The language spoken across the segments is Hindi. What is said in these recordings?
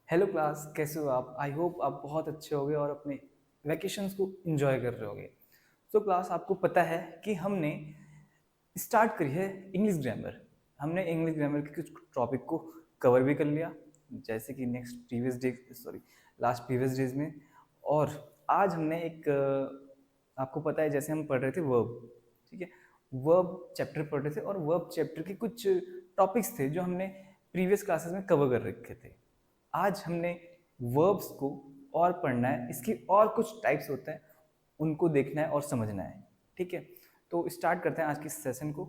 हेलो क्लास, कैसे हो आप? आई होप आप बहुत अच्छे होगे और अपने वैकेशंस को एंजॉय कर रहे होगे। तो क्लास, आपको पता है कि हमने स्टार्ट करी है इंग्लिश ग्रामर। हमने इंग्लिश ग्रामर के कुछ टॉपिक को कवर भी कर लिया, जैसे कि next previous day sorry last previous days में। और आज हमने एक आपको पता है, जैसे हम पढ़ रहे थे वर्ब, ठीक है, वर्ब चैप्टर पढ़ रहे थे और वर्ब चैप्टर के कुछ टॉपिक्स थे जो हमने प्रीवियस क्लासेस में कवर कर रखे थे। आज हमने वर्ब्स को और पढ़ना है, इसकी और कुछ टाइप्स होते हैं, उनको देखना है और समझना है। ठीक है, तो स्टार्ट करते हैं आज की सेशन को।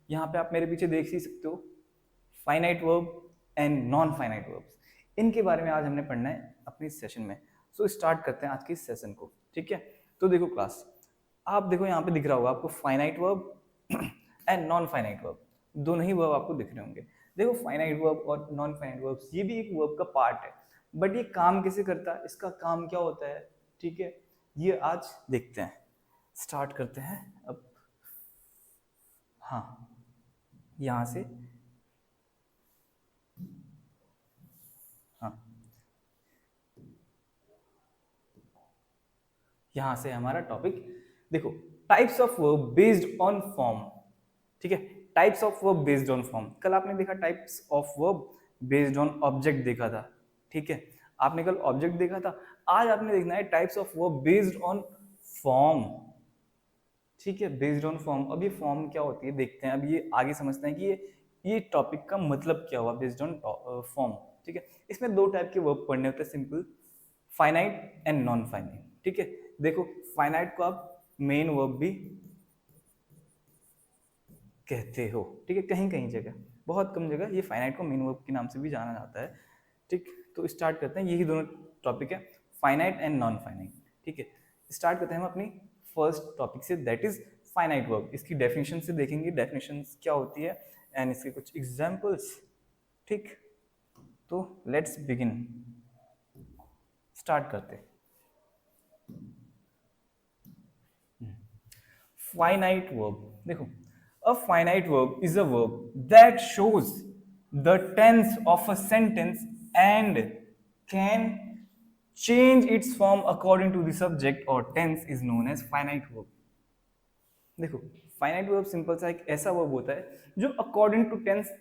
यहाँ पे आप मेरे पीछे देख ही सकते हो finite verb and non finite verbs, इनके बारे में आज हमने पढ़ना है अपनी सेशन में। सो स्टार्ट करते हैं आज की सेशन को। ठीक है, तो देखो क्लास, आप देखो यहाँ पे दिख रहा होगा आपको finite verb and non finite verb, दोनों ही वर्ब आपको दिख रहे होंगे। देखो, फाइनाइट वर्ब और नॉन फाइनाइट वर्ब ये भी एक वर्ब का पार्ट है, बट ये काम कैसे करता है, इसका काम क्या होता है, ठीक है, ये आज देखते हैं। स्टार्ट करते हैं अब। हाँ, यहाँ से, हाँ, यहाँ से हमारा टॉपिक देखो, types of verb based on form. ठीक है, types of verb based on form. कल आपने देखा types of verb based on object देखा था। ठीक है, आपने कल ऑब्जेक्ट देखा था। आज आपने देखना है types of verb based on form. ठीक है, बेस्ड ऑन फॉर्म। अब ये फॉर्म क्या होती है देखते हैं, अब ये आगे समझते हैं कि ये टॉपिक का मतलब क्या हुआ बेस्ड ऑन फॉर्म। ठीक है, इसमें दो टाइप के वर्ब पढ़ने होते हैं, simple, finite and non finite. ठीक है, देखो, फाइनाइट को आप मेन वर्ब भी कहते हो। ठीक है, कहीं कहीं जगह, बहुत कम जगह ये फाइनाइट को मेन वर्ब के नाम से भी जाना जाता है। ठीक, तो स्टार्ट करते हैं, यही दोनों टॉपिक है, फाइनाइट एंड नॉन फाइनाइट। ठीक है, स्टार्ट करते हैं हम अपनी फर्स्ट टॉपिक से, दैट इज फाइनाइट वर्ब। इसकी डेफिनेशन से देखेंगे, डेफिनेशन क्या होती है एंड इसके कुछ एग्जाम्पल्स। ठीक, तो लेट्स बिगिन, स्टार्ट करते हैं। फाइनाइट वर्ब, देखो, a finite verb is a verb that shows the tense of a sentence and can change its form according to the subject or tense is known as finite verb। देखो, फाइनाइट वर्ब सिंपल सा एक ऐसा वर्ब होता है जो अकॉर्डिंग टू टेंस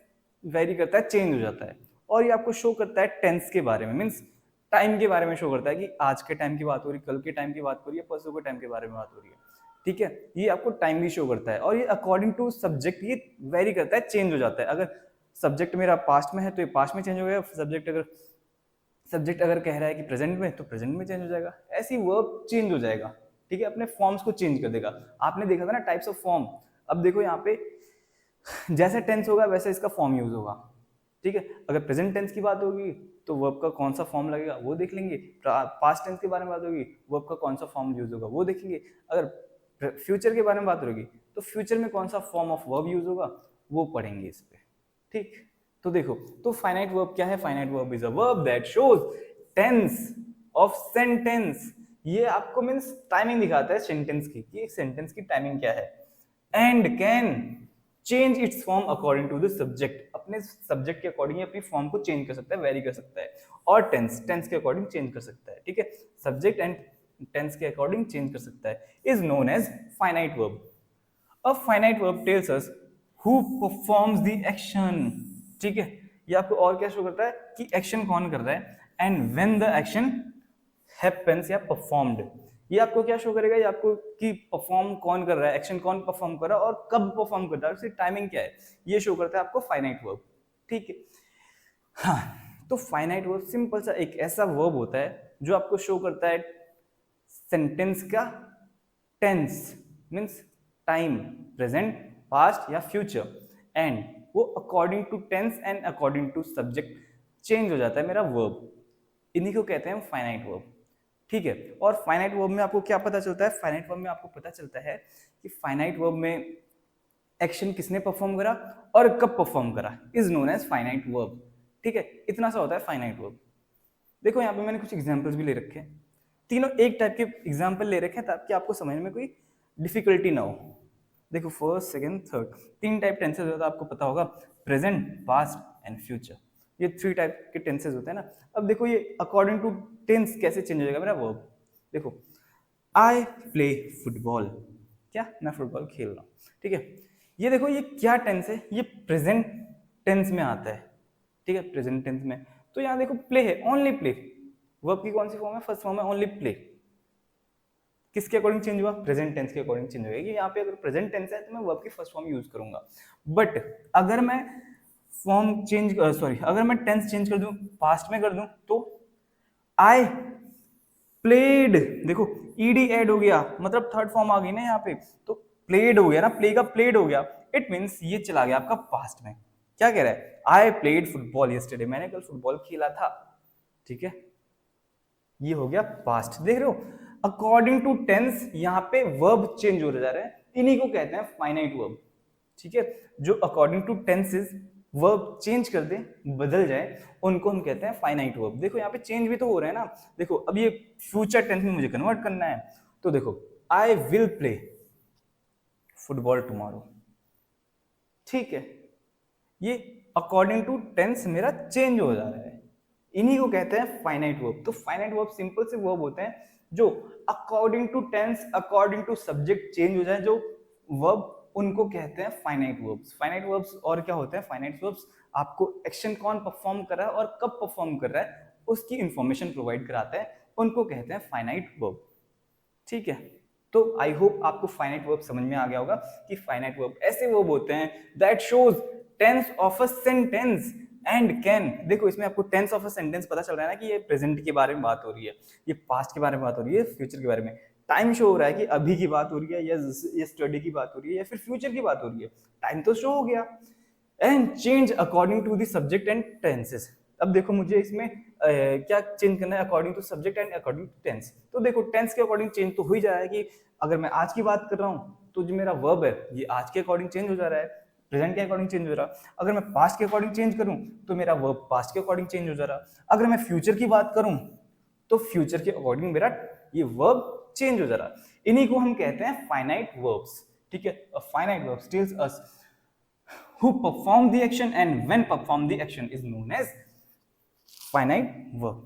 वेरी करता है, चेंज हो जाता है, और ये आपको शो करता है टेंस के बारे में, मीन्स टाइम के बारे में शो करता है कि आज के टाइम की बात हो रही, कल के टाइम की बात हो रही है, परसों के टाइम के बारे में बात हो रही है। ठीक है, ये आपको टाइम भी शो करता है, और ये अकॉर्डिंग टू सब्जेक्ट ये वेरी करता है, चेंज हो जाता है। अगर सब्जेक्ट मेरा पास्ट में है तो ये पास्ट में चेंज हो गया, सब्जेक्ट अगर कह रहा है कि प्रेजेंट में, तो प्रेजेंट में चेंज हो जाएगा, ऐसी वर्ब चेंज हो जाएगा। ठीक है, अपने फॉर्म्स को चेंज कर देगा। आपने देखा था ना टाइप्स ऑफ फॉर्म, अब देखो यहाँ पे जैसे टेंस होगा वैसे इसका फॉर्म यूज होगा। ठीक है, अगर प्रेजेंट टेंस की बात होगी तो वर्ब का कौन सा फॉर्म लगेगा वो देख लेंगे, पास्ट टेंस के बारे में बात होगी वर्ब का कौन सा फॉर्म यूज होगा वो देखेंगे, अगर फ्यूचर के बारे में बात होगी तो फ्यूचर में कौन सा फॉर्म ऑफ वर्ब यूज होगा वो पढ़ेंगे इस पे। ठीक, तो देखो, तो फाइनाइट वर्ब क्या है? Finite verb is a verb that shows tense of sentence. ये आपको मींस टाइमिंग दिखाता है सेंटेंस की, कि सेंटेंस की टाइमिंग क्या है, and can change its form according to the subject. अपने सब्जेक्ट के अकॉर्डिंग अपनी फॉर्म को चेंज कर सकता है, वेरी कर सकता है, और टेंस के अकॉर्डिंग चेंज कर सकता है। ठीक है, सब्जेक्ट एंड टेंस के अकॉर्डिंग चेंज कर सकता है, is known as finite verb. A finite verb tells us who performs the action। ठीक है, ये आपको और क्या शो करता है कि एक्शन कौन कर रहा है, and when the action happens या परफॉर्म्ड। ये आपको क्या शो करेगा, ये आपको कि परफॉर्म कौन कर रहा है, एक्शन कौन परफॉर्म कर रहा है और कब परफॉर्म कर रहा है, उसकी टाइमिंग क्या है, ये शो करता है आपको फाइनाइट वर्ब। ठीक है, हाँ, तो फाइनाइट वर्ब सिंपल सा एक ऐसा वर्ब होता है जो आपको शो करता है सेंटेंस का tense, means time, present, past या फ्यूचर, एंड वो according to tense and according to subject change हो जाता है मेरा वर्ब। इन्हीं को कहते हैं फाइनाइट वर्ब। ठीक है, और फाइनाइट वर्ब में आपको क्या पता चलता है? फाइनाइट वर्ब में आपको पता चलता है कि फाइनाइट वर्ब में एक्शन किसने परफॉर्म करा और कब परफॉर्म करा, is known as finite verb. ठीक है, इतना सा होता है फाइनाइट वर्ब। देखो, यहाँ पे मैंने कुछ एग्जाम्पल्स भी ले रखे हैं, तीनों एक टाइप के एग्जाम्पल ले रखे हैं ताकि आपको समझने में कोई डिफिकल्टी ना हो। देखो, फर्स्ट, सेकंड, थर्ड, तीन टाइप टेंसेस होता है, आपको पता होगा, प्रेजेंट, पास्ट एंड फ्यूचर। ये 3 टाइप के टेंसेज होते हैं ना। अब देखो ये अकॉर्डिंग टू टेंस कैसे चेंज हो जाएगा मेरा वर्ब। देखो आई प्ले फुटबॉल, क्या मैं फुटबॉल खेल रहा हूँ, ठीक है। ये देखो ये क्या टेंस है, ये प्रेजेंट टेंस में आता है, ठीक है, प्रेजेंट टेंस में। तो यहाँ देखो प्ले है, ओनली प्ले। वर्ब की कौन सी फॉर्म है, फर्स्ट फॉर्म है ओनली प्ले। किसके अकॉर्डिंग चेंज हुआ, प्रेजेंट टेंस के अकॉर्डिंग चेंज होगा। यहाँ पे अगर प्रेजेंट टेंस है तो मैं वर्ब की फर्स्ट फॉर्म यूज करूंगा। बट अगर मैं फॉर्म चेंज सॉरी अगर मैं टेंस चेंज कर दूं, पास्ट में कर दूं, तो आई प्लेड, देखो ईडी ऐड हो गया, मतलब थर्ड फॉर्म आ गई ना यहाँ पे, तो प्लेड हो गया ना, प्ले का प्लेड हो गया। इट मीन्स ये चला गया आपका पास्ट में। क्या कह रहा है, आई प्लेड फुटबॉल यस्टरडे, मैंने कल फुटबॉल खेला था, ठीक है। ये हो गया पास्ट, देख रहे हो, अकॉर्डिंग टू टेंस यहाँ पे वर्ब चेंज हो जा रहा है, इन्हीं को कहते हैं फाइनाइट वर्ब, ठीक है। जो according to tenses verb change कर दे, बदल जाए, उनको हम कहते हैं फाइनाइट वर्ब। देखो यहाँ पे चेंज भी तो हो रहा है ना। देखो अब ये फ्यूचर टेंस में मुझे कन्वर्ट करना है, तो देखो I will play football tomorrow, ठीक है। ये अकॉर्डिंग टू टेंस मेरा चेंज हो जा रहा है, इन्हीं को कहते हैं फाइनाइट वर्ब। तो फाइनाइट वर्ब सिंपल से वर्ब होते हैं जो according to tense, according to subject change हो जाए, जो वर्ब, उनको कहते हैं फाइनाइट वर्ब्स। फाइनाइट वर्ब्स और क्या होते हैं, फाइनाइट वर्ब्स आपको एक्शन कौन परफॉर्म कर रहा है और कब परफॉर्म कर रहा है उसकी इंफॉर्मेशन प्रोवाइड कराता है, उनको कहते हैं फाइनाइट वर्ब, ठीक है। तो आई होप आपको फाइनाइट वर्ब समझ में आ गया होगा कि फाइनाइट वर्ब ऐसे वर्ब होते हैं that shows tense of a sentence and can, देखो इसमें आपको टेंस ऑफ अ सेंटेंस पता चल रहा है ना कि ये प्रेजेंट के बारे में बात हो रही है, ये पास्ट के बारे में बात हो रही है, फ्यूचर के बारे में। टाइम शो हो रहा है कि अभी की बात हो रही है, या यस्टरडे की बात हो रही है, या फिर फ्यूचर की बात हो रही है, टाइम तो शो हो गया। And change according to the subject and tenses. अब देखो मुझे इसमें क्या चेंज करना है, according to subject and according to tense. तो देखो टेंस के अकॉर्डिंग चेंज तो हो ही जा रहा है कि अगर मैं आज की बात कर रहा हूँ तो जो मेरा वर्ब है ये आज के अकॉर्डिंग चेंज हो जा रहा है, प्रेजेंट के अकॉर्डिंग चेंज हो रहा है। अगर मैं पास्ट के अकॉर्डिंग चेंज करूँ तो मेरा वर्ब पास्ट के अकॉर्डिंग चेंज हो जा रहा। अगर मैं फ्यूचर की बात करूँ तो फ्यूचर के अकॉर्डिंग मेरा ये वर्ब चेंज हो जा रहा। इन्हीं को हम कहते हैं फाइनाइट वर्ब्स, ठीक है। Finite verbs tells us who perform the action and when perform the action is known as finite verb।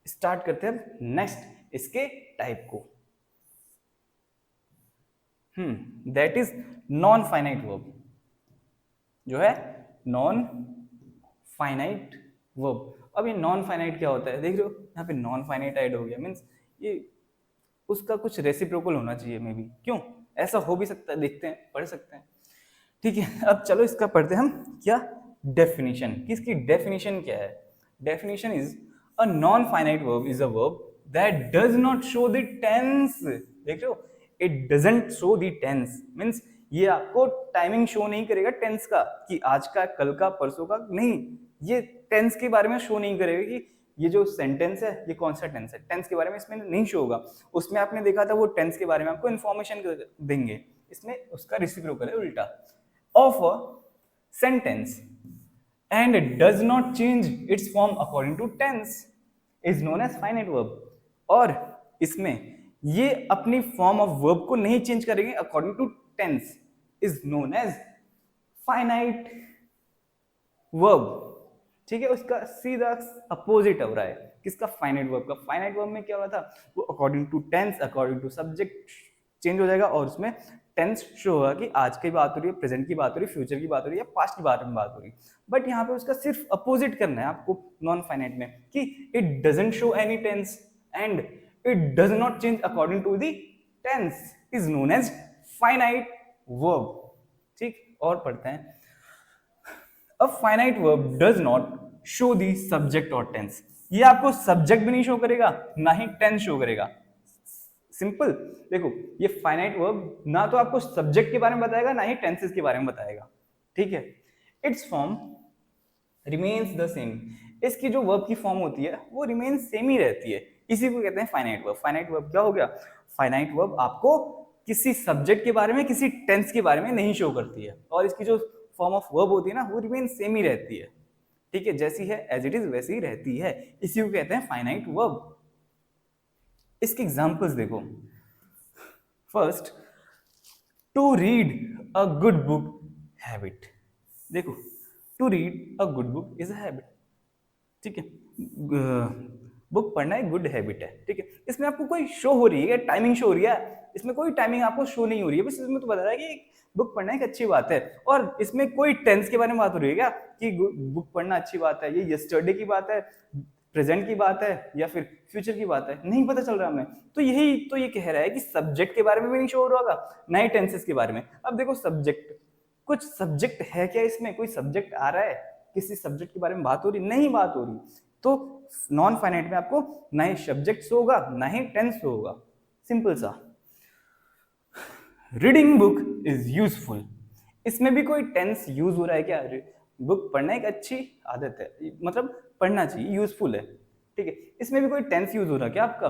Start करते हैं नेक्स्ट इसके टाइप को, that is non finite verb, जो है नॉन फाइनाइट वर्ब। अब ये नॉन फाइनाइट क्या होता है, देख रहे हो यहाँ पे नॉन फाइनाइट ऐड हो गया, मीन्स ये उसका कुछ रेसिप्रोकल होना चाहिए मे बी, क्यों ऐसा हो भी सकता है, देखते हैं पढ़ सकते हैं, ठीक है। अब चलो इसका पढ़ते हैं हम, क्या डेफिनेशन, किसकी डेफिनेशन क्या है। Definition is a non finite verb is a verb that does not show the tense, देख रहे हो, it doesn't show the tense, means ये आपको टाइमिंग शो नहीं करेगा टेंस का कि आज का, कल का, परसों का, नहीं, ये टेंस के बारे में शो नहीं करेगा कि ये जो सेंटेंस है ये कौन सा टेंस है, टेंस के बारे में इसमें नहीं शो होगा। उसमें आपने देखा था वो टेंस के बारे में आपको इन्फॉर्मेशन देंगे, इसमें उसका रिसिप्रोकल है उल्टा, of a sentence and does not change its form according to tense is known as finite verb। और इसमें ये अपनी फॉर्म ऑफ वर्ब को नहीं चेंज करेंगे according to tense, is known as finite verb, ठीक है। उसका सीधा अपोजिट हो रहा है किसका, फाइनाइट वर्ब का। फाइनाइट वर्ब में क्या हो रहा था, वो according to tense, according to subject change हो जाएगा और उसमें टेंस शो होगा कि आज की बात हो रही है, प्रेजेंट की बात हो रही है, फ्यूचर की बात हो रही है, या पास्ट की बात हो रही है। बट यहाँ पे उसका सिर्फ अपोजिट करना है आपको नॉन फाइनाइट में, कि it doesn't show any tense and it does not change according to the tense, is known as finite verb, ठीक। और पढ़ते हैं, a finite verb does not show the subject और टेंस, ये आपको सब्जेक्ट भी नहीं शो करेगा ना ही टेंस शो करेगा। सिंपल, देखो ये फाइनाइट वर्ब ना तो आपको सब्जेक्ट के बारे में बताएगा ना ही टेंसेस के बारे में बताएगा, ठीक है। It's form remains the same, इसकी जो वर्ब की फॉर्म होती है वो रिमेन सेम ही रहती है, इसी को कहते हैं फाइनाइट वर्ब। फाइनाइट वर्ब क्या हो गया, फाइनाइट वर्ब आपको किसी सब्जेक्ट के बारे में, किसी टेंस के बारे में नहीं शो करती है, और इसकी जो फॉर्म ऑफ वर्ब होती है ना वो रिमेन सेम ही रहती है, ठीक है, जैसी है एज इट इज वैसी ही रहती है, इसी को कहते हैं फाइनाइट वर्ब। इसके एग्जांपल्स देखो, first, to read a good book habit, देखो to read a good book is a habit, ठीक है। बुक पढ़ना एक गुड हैबिट है, ठीक है। इसमें आपको कोई शो हो रही है, टाइमिंग शो हो रही है, इसमें कोई टाइमिंग आपको शो नहीं हो रही है, बस इसमें तो बता रहा है कि बुक पढ़ना एक अच्छी बात है। और इसमें कोई टेंस के बारे में बात हो रही है क्या कि बुक पढ़ना अच्छी बात है, ये यस्टरडे की बात है, प्रेजेंट की बात है, या फिर फ्यूचर की बात है, नहीं पता चल रहा हमें। तो यही तो ये कह रहा है कि सब्जेक्ट के बारे में भी नहीं शो हो रहा होगा, ना ही टेंसेस के बारे में। अब देखो सब्जेक्ट, कुछ सब्जेक्ट है क्या इसमें, कोई सब्जेक्ट आ रहा है, किसी सब्जेक्ट के बारे में बात हो रही, नहीं बात हो रही। तो नॉन फाइनाइट में आपको ना ही सब्जेक्ट होगा ना ही टेंस होगा, सिंपल सा। रीडिंग बुक इज यूजफुल, इसमें भी कोई टेंस यूज हो रहा है क्या? बुक पढ़ना एक अच्छी आदत है, मतलब पढ़ना चाहिए, यूजफुल है, ठीक है। इसमें भी कोई टेंस यूज हो रहा है क्या आपका?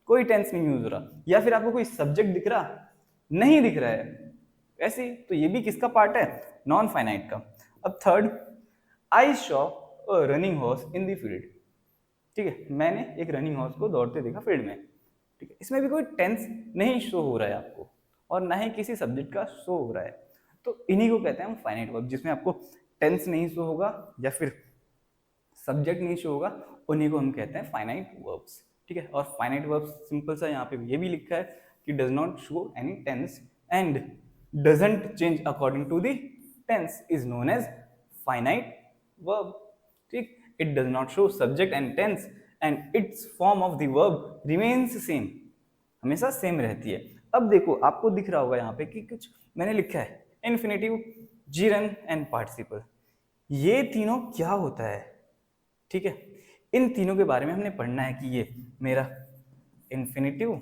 कोई टेंस नहीं यूज हो रहा। या फिर आपको कोई सब्जेक्ट दिख रहा, नहीं दिख रहा है ऐसे, तो ये भी किसका पार्ट है? नॉन फाइनाइट का। अब third, I Shaw a running horse in the field, ठीक है, मैंने एक रनिंग हॉर्स को दौड़ते देखा फील्ड में, ठीक है। इसमें भी कोई टेंस नहीं शो हो रहा है आपको, और ना ही किसी सब्जेक्ट का शो हो रहा है। तो इन्हीं को कहते हैं हम फाइनाइट वर्ब, जिसमें आपको टेंस नहीं शो होगा या फिर सब्जेक्ट नहीं शो होगा, उन्हीं को हम कहते हैं फाइनाइट वर्ब्स, ठीक है। और फाइनाइट वर्ब्स सिंपल सा यहाँ पे ये भी लिखा है कि does not show any tense and doesn't change according to the tense is known as finite verb, ठीक। It does not show subject and tense and its form of the verb remains same, हमेशा सेम रहती है। अब देखो आपको दिख रहा होगा यहाँ पे कि कुछ मैंने लिखा है इन्फिनेटिव, जीरन एंड पार्टिसिपल, ये तीनों क्या होता है, ठीक है। इन तीनों के बारे में हमने पढ़ना है कि ये मेरा इन्फिनेटिव,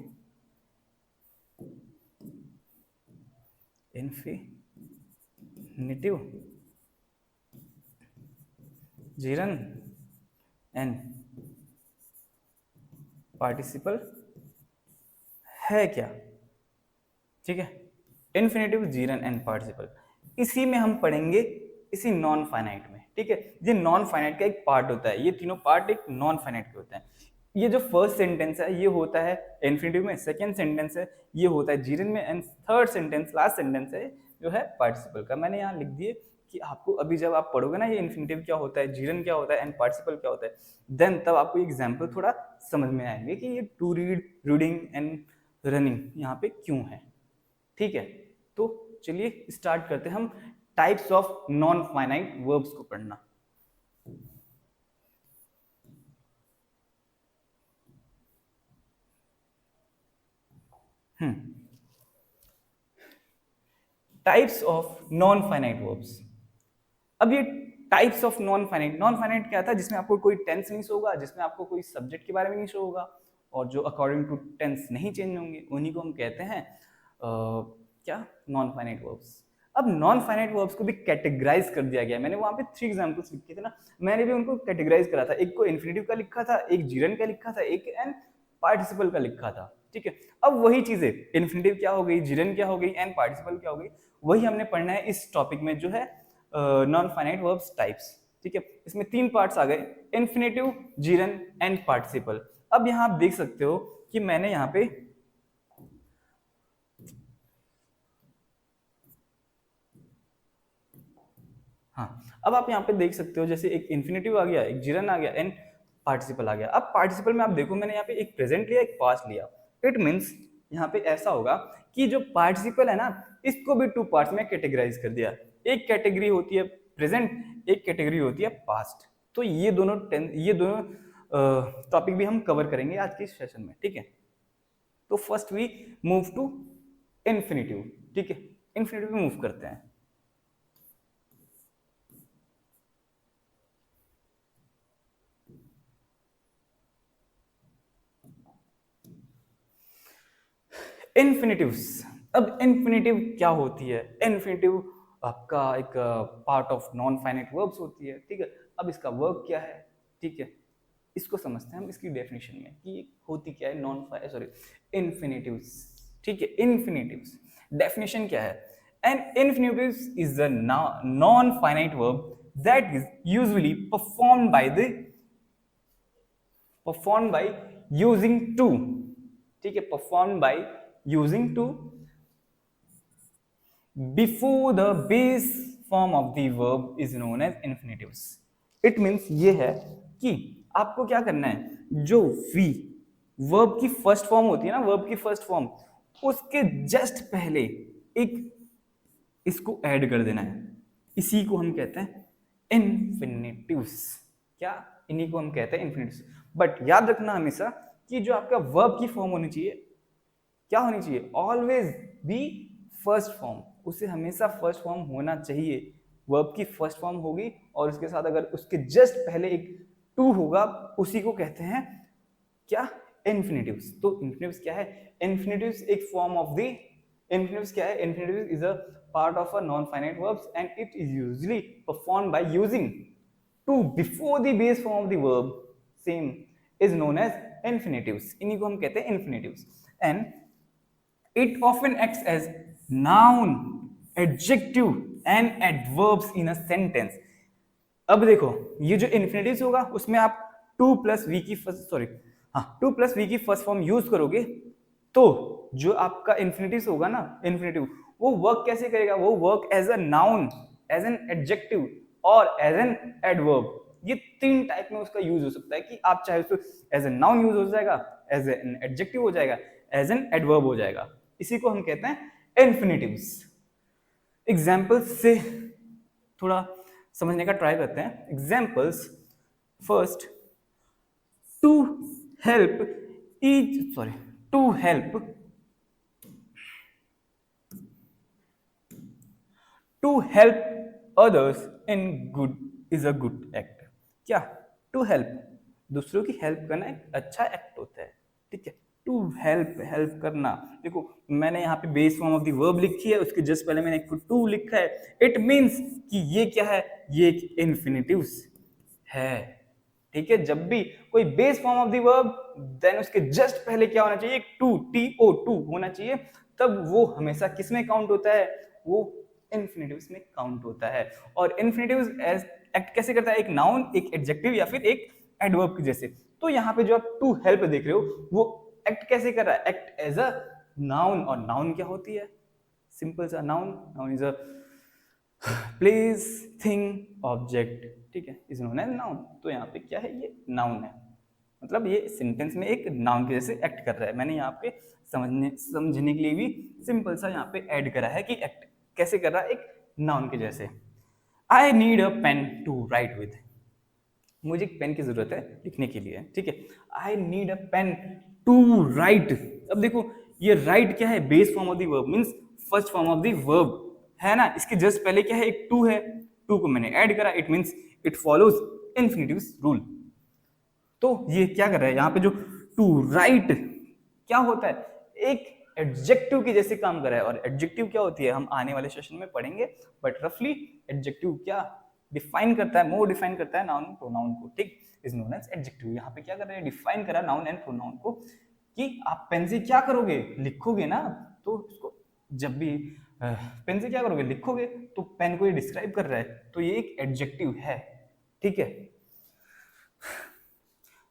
जीरन एंड पार्टिसिपल है क्या, ठीक है। इन्फिनेटिव, जीरन एंड पार्टिसिपल, इसी में हम पढ़ेंगे, इसी नॉन फाइनाइट में, ठीक है। ये नॉन फाइनाइट का एक पार्ट होता है, ये तीनों पार्ट एक नॉन फाइनाइट के होते हैं। ये जो फर्स्ट सेंटेंस है ये होता है इन्फिनेटिव में, सेकंड सेंटेंस है ये होता है जीरन में, and third sentence, last sentence है जो है पार्टिसिपल का। मैंने यहाँ लिख दिए कि आपको अभी जब आप पढ़ोगे ना ये इन्फिनेटिव क्या होता है, जीरन क्या होता है एंड पार्टिसिपल क्या होता है, देन तब आपको एग्जाम्पल थोड़ा समझ में आएंगे कि ये to read, reading and running यहाँ पे क्यों है, ठीक है। तो चलिए स्टार्ट करते हैं हम types of non finite verbs को पढ़ना। Types of non finite verbs. अब ये types of non finite, non finite क्या था? जिसमें आपको कोई टेंस नहीं शो होगा, जिसमें आपको कोई सब्जेक्ट के बारे में नहीं शो होगा, और जो अकॉर्डिंग टू टेंस नहीं चेंज होंगे, उन्हीं को हम कहते हैं क्या? Non finite verbs. अब नॉन फाइनाइट वर्ब्स को भी कैटेगराइज कर दिया गया। मैंने वहां पे 3 एग्जांपल्स लिखे थे ना, मैंने भी उनको कैटेगराइज करा था। एक को इन्फिनेटिव का लिखा था, एक जीरन का लिखा था, एक एंड पार्टिसिपल का लिखा था, ठीक है। अब वही चीजें, इन्फिनेटिव क्या हो गई, जीरन क्या हो गई, एंड पार्टिसिपल क्या हो गई, वही हमने पढ़ना है इस टॉपिक में जो है नॉन फाइनाइट वर्ब्स टाइप्स, ठीक है। इसमें 3 पार्ट्स आ गए, इन्फिनेटिव, जीरन एंड पार्टिसिपल। अब यहाँ आप देख सकते हो कि मैंने यहाँ पे हाँ, अब आप यहाँ पे देख सकते हो जैसे एक इन्फिनेटिव आ गया, एक जीरन आ गया एंड पार्टिसिपल आ गया। अब पार्टिसिपल में आप देखो मैंने यहाँ पे एक प्रेजेंट लिया, एक पास्ट लिया। इट मीन्स यहाँ पे ऐसा होगा कि जो पार्टिसिपल है ना, इसको भी 2 पार्ट्स में कैटेगराइज कर दिया। एक कैटेगरी होती है प्रेजेंट, एक कैटेगरी होती है पास्ट। तो ये दोनों टॉपिक भी हम कवर करेंगे आज के सेशन में, ठीक है। तो first we move to infinitive, ठीक है। इन्फिनेटिव में मूव करते हैं। इन्फिनेटिव्स। अब इन्फिनेटिव क्या होती है? इन्फिनेटिव आपका एक part of non finite verbs होती है, ठीक है। अब इसका वर्ब क्या है, ठीक है, इसको समझते हैं हम इसकी डेफिनेशन में कि होती क्या है इन्फिनेटिव्स, ठीक है। इन्फिनेटिव्स डेफिनेशन क्या है? An infinitives is the non finite verb that is usually performed by using to, ठीक है, performed by using to before the base form of the verb is known as infinitives. It means ये है कि आपको क्या करना है, जो वी वर्ब की फर्स्ट फॉर्म होती है ना, वर्ब की फर्स्ट फॉर्म, उसके जस्ट पहले एक इसको ऐड कर देना है। इसी को हम कहते हैं इन्फिनिटिव्स। क्या? इन्हीं को हम कहते हैं इन्फिनिटिव्स। बट याद रखना हमेशा कि जो आपका वर्ब की फॉर्म होनी चाहिए, क्या होनी चाहिए, ऑलवेज बी फर्स्ट फॉर्म। उसे हमेशा फर्स्ट फॉर्म होना चाहिए। वर्ब की फर्स्ट फॉर्म होगी और उसके साथ अगर उसके जस्ट पहले एक टू होगा, उसी को कहते हैं क्या, इन्फिनिटिव्स। तो इन्फिनिटिव्स क्या है, इन्फिनिटिव्स एक फॉर्म ऑफ द, इन्फिनिटिव्स क्या है, infinitives is a part of a non-finite verbs and it is usually performed by using to before the base form of the verb, same is known as infinitives। इन्हीं को हम कहते हैं infinitives and it often acts as noun, adjective and adverbs in a sentence। अब देखो ये जो इन्फिनिटिव्स होगा उसमें आप टू प्लस वी की फर्स्ट, सॉरी हाँ, टू प्लस वी की फर्स्ट फॉर्म यूज करोगे, तो जो आपका इन्फिनिटिव्स होगा ना, इन्फिनिटिव, वो वर्क कैसे करेगा, वो work as a noun, as an adjective और एज एन एडवर्ब। ये तीन टाइप में उसका यूज हो सकता है कि आप चाहे उसको एज ए नाउन यूज हो जाएगा, एज एन एडजेक्टिव हो जाएगा, एज एन एडवर्ब हो जाएगा। इसी को हम कहते हैं इन्फिनिटिव्स। एग्जाम्पल्स से थोड़ा समझने का ट्राई करते हैं। Examples, first, to help each, sorry, to help, to help others in good is a good act. क्या? टू हेल्प, दूसरों की हेल्प करना एक अच्छा एक्ट होता है, ठीक है। टू हेल्प, हेल्प करना, देखो मैंने यहाँ पे base form of the verb लिखी है, उसके जस्ट पहले मैंने एक टू लिखा है। इट मीन्स कि ये क्या है, ये एक इन्फिनिटिव्स है, ठीक है। जब भी कोई base form of the verb, then उसके जस्ट पहले क्या होना चाहिए, एक टू, TO2 होना चाहिए, तब वो हमेशा किस में काउंट होता है, वो इन्फिनिटिव्स में काउंट होता है। और इन्फिनिटिव्स एज एक्ट कैसे करता है, एक नाउन, एक एडजेक्टिव या फिर एक एडवर्ब के जैसे। तो यहाँ पे जो आप टू हेल्प देख रहे हो, वो एक्ट कैसे कर रहा है, एक्ट एज अ नाउन। और नाउन क्या होती है, सिंपल सा noun, noun is a place, thing, object, ठीक है, इज नोन एज नाउन। तो यहाँ पे क्या है, ये नाउन है, मतलब ये सेंटेंस में एक नाउन के जैसे एक्ट कर रहा है। मैंने यहाँ पे समझने के लिए भी सिंपल सा यहाँ पे ऐड करा है कि एक्ट कैसे कर रहा है, एक नाउन के जैसे। I need a pen to write with, मुझे एक पेन की जरूरत है लिखने के लिए, ठीक है। I need a pen to write, अब देखो ये राइट क्या है, base form of the verb, means first form of the verb है ना। इसके जस्ट पहले क्या है, एक टू है, टू को मैंने ऐड करा, it means it follows infinitives rule. तो ये क्या कर रहा है यहाँ पे, जो टू राइट क्या होता है, एक एडजेक्टिव के जैसे काम कर रहा है। और एडजेक्टिव क्या होती है हम आने वाले सेशन में पढ़ेंगे, बट रफली एडजेक्टिव क्या डिफाइन करता है, मोर डिफाइन करता है नाउन प्रोनाउन को, ठीक, इज नोन एज एडजेक्टिव। यहाँ पे क्या कर रहे हैं, डिफाइन करा नाउन एंड प्रोनाउन को, कि आप पेन से क्या करोगे, लिखोगे ना। तो उसको जब भी पेन से क्या करोगे, लिखोगे, तो पेन को ये डिस्क्राइब कर रहा है, तो ये एक एडजेक्टिव है, ठीक है।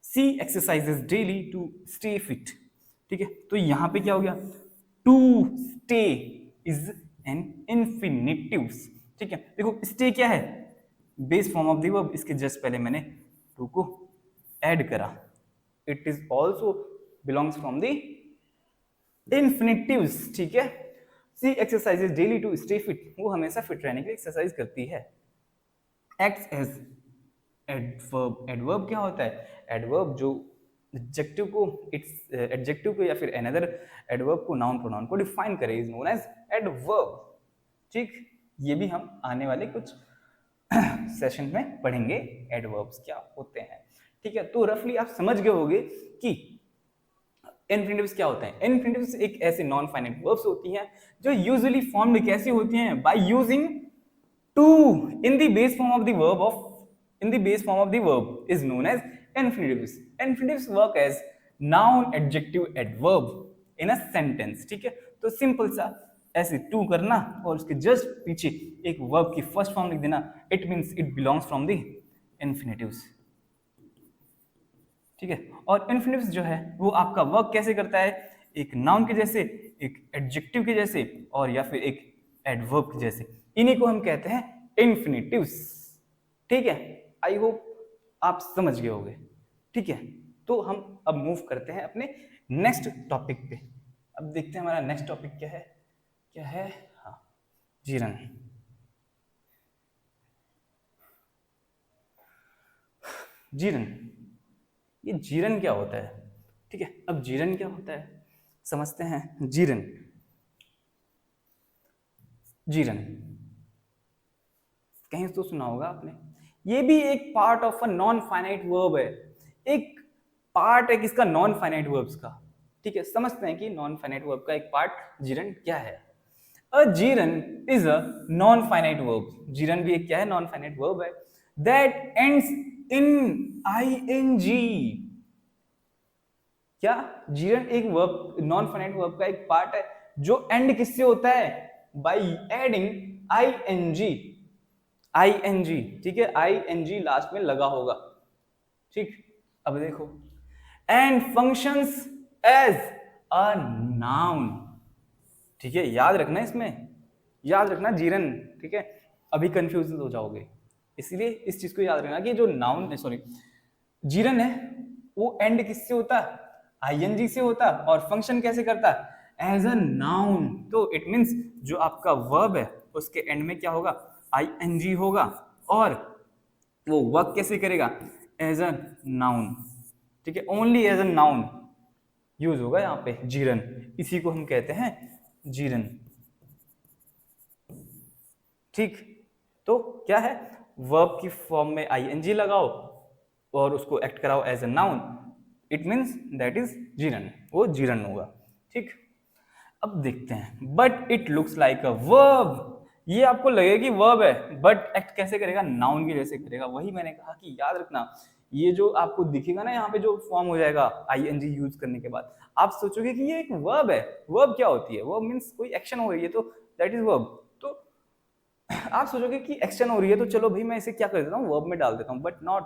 See exercises daily to stay fit, ठीक है। तो यहां पे क्या हो गया, to stay is an infinitives, ठीक है। देखो स्टे क्या है, base form of the verb, इसके जस्ट पहले मैंने टू को ऐड करा, it is also belongs from the infinitives, ठीक है। See exercises daily to stay fit, वो हमेशा फिट रहने के लिए एक्सरसाइज करती है। एक्ट्स एज एडवर्ब, एडवर्ब क्या होता है, एडवर्ब जो एडजेक्टिव को, इट्स एडजेक्टिव को या फिर अनदर एडवर्ब को, नाउन प्रोनाउन को डिफाइन करे, इज नोन एज एडवर्ब, ठीक। ये भी हम आने वाले कुछ सेशन में पढ़ेंगे एडवर्ब्स क्या होते हैं, ठीक है। तो रफली आप समझ गए होंगे कि इन्फिनिटिव्स क्या होते हैं। इन्फिनिटिव्स एक ऐसे नॉन फाइनाइट वर्ब्स होती हैं जो यूजुअली फॉर्म्ड कैसी होती हैं, by using to in the base form of the verb of, in the base form of the verb is known as infinitives। infinitives work as noun, adjective, adverb in a sentence, ठीक है। तो सिंपल सा ऐसे टू करना और उसके जस्ट पीछे एक वर्ब की फर्स्ट फॉर्म लिख देना, it means it belongs from the infinitives, ठीक है। और इन्फिनिटिव्स जो है वो आपका वर्क कैसे करता है, एक नाउन के जैसे, एक एडजेक्टिव के जैसे, और या फिर एक एडवर्ब के जैसे। इन्हीं को हम कहते हैं इन्फिनिटिव्स, ठीक है। आई होप आप समझ गए होंगे, ठीक है। तो हम अब मूव करते हैं अपने नेक्स्ट टॉपिक पे। अब देखते हैं हमारा नेक्स्ट टॉपिक क्या है, क्या है, हाँ, जीरन। जीरन, ये जीरन क्या होता है, ठीक है। अब जीरन क्या होता है समझते हैं। जीरन, जीरन कहीं तो सुना होगा आपने। ये भी एक part of a non finite verb है, एक पार्ट है किसका, नॉन फाइनाइट वर्ब्स का, ठीक है। समझते हैं कि नॉन फाइनाइट वर्ब का एक पार्ट जीरन क्या है। A gerund is a non finite verb, gerund भी एक क्या है, नॉन फाइनाइट वर्ब है, दैट एंड्स इन आईएनजी। क्या, जीरन एक वर्ब, नॉन फाइनाइट वर्ब का एक पार्ट है जो एंड किससे होता है, बाय एडिंग आईएनजी, आईएनजी, ठीक है, आईएनजी लास्ट में लगा होगा, ठीक। अब देखो, and functions as a noun, ठीक है, याद रखना, इसमें याद रखना जीरन, ठीक है, अभी कंफ्यूज हो जाओगे, इसलिए इस चीज को याद रखना कि जो नाउन, सॉरी, जीरन है वो एंड किससे होता है, आईएनजी से होता है, और फंक्शन कैसे करता है, एज अ नाउन। तो इट मींस जो आपका वर्ब है उसके एंड में क्या होगा, आईएनजी होगा, और वो वर्क कैसे करेगा, एज अ नाउन, ठीक है, only as a noun use होगा यहाँ पे जीरन, इसी को हम कहते हैं जीरन, ठीक। तो क्या है, वर्ब की फॉर्म में आईएनजी लगाओ और उसको एक्ट कराओ as a noun, it means that is gerund, वो जीरन होगा, ठीक। अब देखते हैं, but it looks like a verb, ये आपको लगेगा कि वर्ब है, बट एक्ट कैसे करेगा, नाउन की जैसे करेगा। वही मैंने कहा कि याद रखना, ये जो आपको दिखेगा ना यहाँ पे जो फॉर्म हो जाएगा आईएनजी यूज करने के बाद, आप सोचोगे कि ये एक वर्ब है। वर्ब क्या होती है, वर्ब मींस कोई एक्शन हो रही है, तो दैट इज वर्ब। तो आप सोचोगे कि एक्शन हो रही है तो चलो भाई मैं इसे क्या कर देता हूँ, वर्ब में डाल देता हूँ, बट नॉट,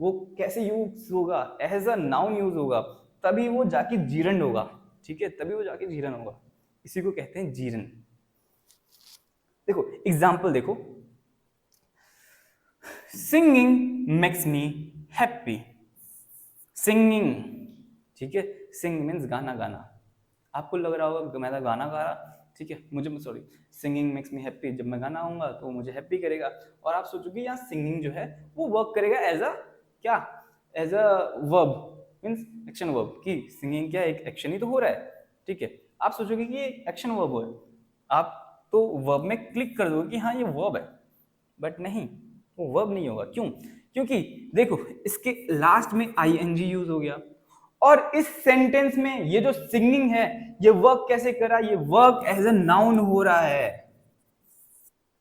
वो कैसे यूज होगा, एज अ नाउन यूज होगा, तभी वो जाके जीरन होगा, ठीक है, तभी वो जाके जीरन होगा, इसी को कहते हैं जीरन। देखो एग्जाम्पल देखो, singing makes me happy, singing, ठीक है, सिंग मीन्स गाना गाना, आपको लग रहा होगा मैं तो गाना गा रहा, ठीक है, मुझे sorry, singing makes me happy, जब मैं गाना गाऊंगा तो मुझे हैप्पी करेगा, और आप सोचोगे यहाँ सिंगिंग जो है वो वर्क करेगा एज अ क्या, as a verb, means action verb, की सिंगिंग क्या एक एक्शन ही तो हो रहा है, ठीक है, आप सोचोगे कि ये एक्शन वर्ब है, आप तो वर्ब में क्लिक कर दोगे कि हाँ ये वर्ब है, बट नहीं, वो वर्ब नहीं होगा। क्यों, क्योंकि देखो इसके लास्ट में आईएनजी यूज हो गया, और इस सेंटेंस में ये जो सिंगिंग है ये वर्क कैसे कर रहा है, ये वर्क एज अ नाउन हो रहा है,